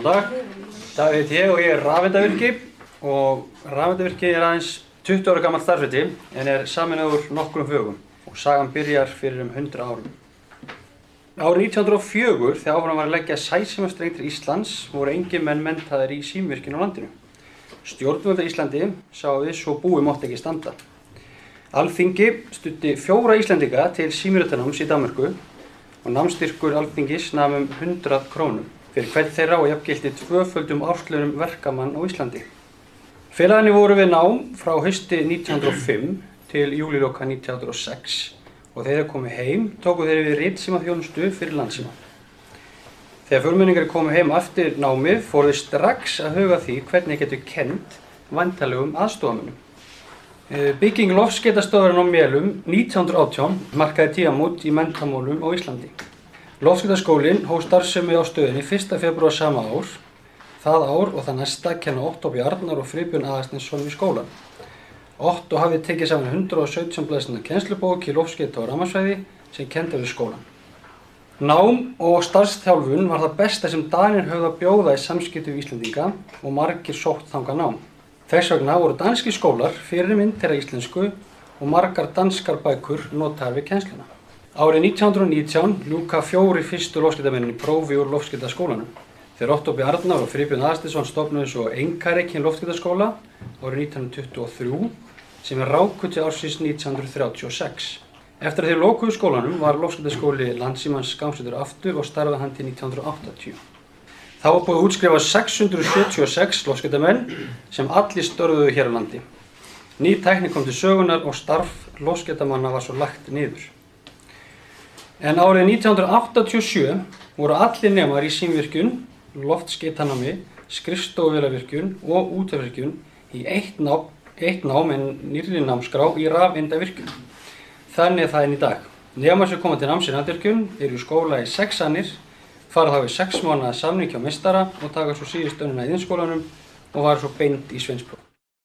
dag. Davíð heiti ég og ég rafeindavirki og rafeindavirki aðeins 20 ára gamall starfsheiti en sameinaður úr nokkrum fögum og sagan byrjar fyrir 100 árum. Árið 1904 þegar áfram var að leggja sæsímastreng til Íslands voru engir menn menntaðir í símvirkjun á landinu. Stjórnvöld á Íslandi sáu við svo búið mátti ekki standa. Alþingi studdi 4 Íslendinga til símritanáms í Danmörku og námsstyrkur Alþingis nam 100 krónum fyrir hvern þeirra og jafngilti 2-földum árslaunum verkamann á Íslandi. Félagarnir voru við nám frá hausti 1905 til júlíloka 1906 og þegar þeir komu heim tóku þeir við ritsímaþjónustu fyrir Landsíma. Þegar fjölmenningar komu heim eftir námið fóru þeir strax að huga því hvernig getur kennt væntanlegum aðstofamönnum. Bygging loftskeytastöðvarinnar á Melum 1918 markaði tímamót í menntamálum á Íslandi. Loftskeytaskólinn hóf starfsemi á stöðinni 1. febrúar sama ár. Það ár og það næsta kenna Otto Bjarnar og Friðbjörn Aðalsteinsson við skólann. Otto hafði tekið saman 117 blaðsíðna kennslubók í loftskeyta og rafmagnsfræði sem kenndi við skólann. Nám og starfsþjálfun var það besta sem Danir höfðu að bjóða í samskiptum við Íslendinga og margir sótt þangað nám. Þess vegna voru danski skólar fyrirmynd þeirra íslensku og margar danskar bækur notaðar við kennsluna. Árið 1919 ljúka 4 fyrstu loftskeytamenn prófi úr loftskeytaskólanum. Þegar Otto Bjarnar og Friðbjörn Aðalsteinsson stofnuðu svo einkarekinn loftskeytaskóla árið 1923 sem ráku til ársins 1936. Eftir að þeir lokuðu skólanum var loftskeytaskóli Landsímans skrásettur aftur og starfaði hann til 1980. Þá var búið að útskrifa 676 loftskeytamenn sem allir störfuðu hér á landi. Ný tækni kom til sögunar og starf loftskeytamanna var svo lagt niður. En árið 1987 voru allir nemar í símvirkjun, loftskeytanámi, skrifstofuvélavirkjun og útvarpsvirkjun í eitt nám en nýrri námskrá í rafeindavirkjun. Þannig er það enn í dag. Nemar sem koma til náms í rafeindavirkjun eru í skóla í 6 annir, fara þá við 6 mánaða samning hjá meistara og taka svo síðust önnina í iðnskólanum og var svo beint í sveinspróf.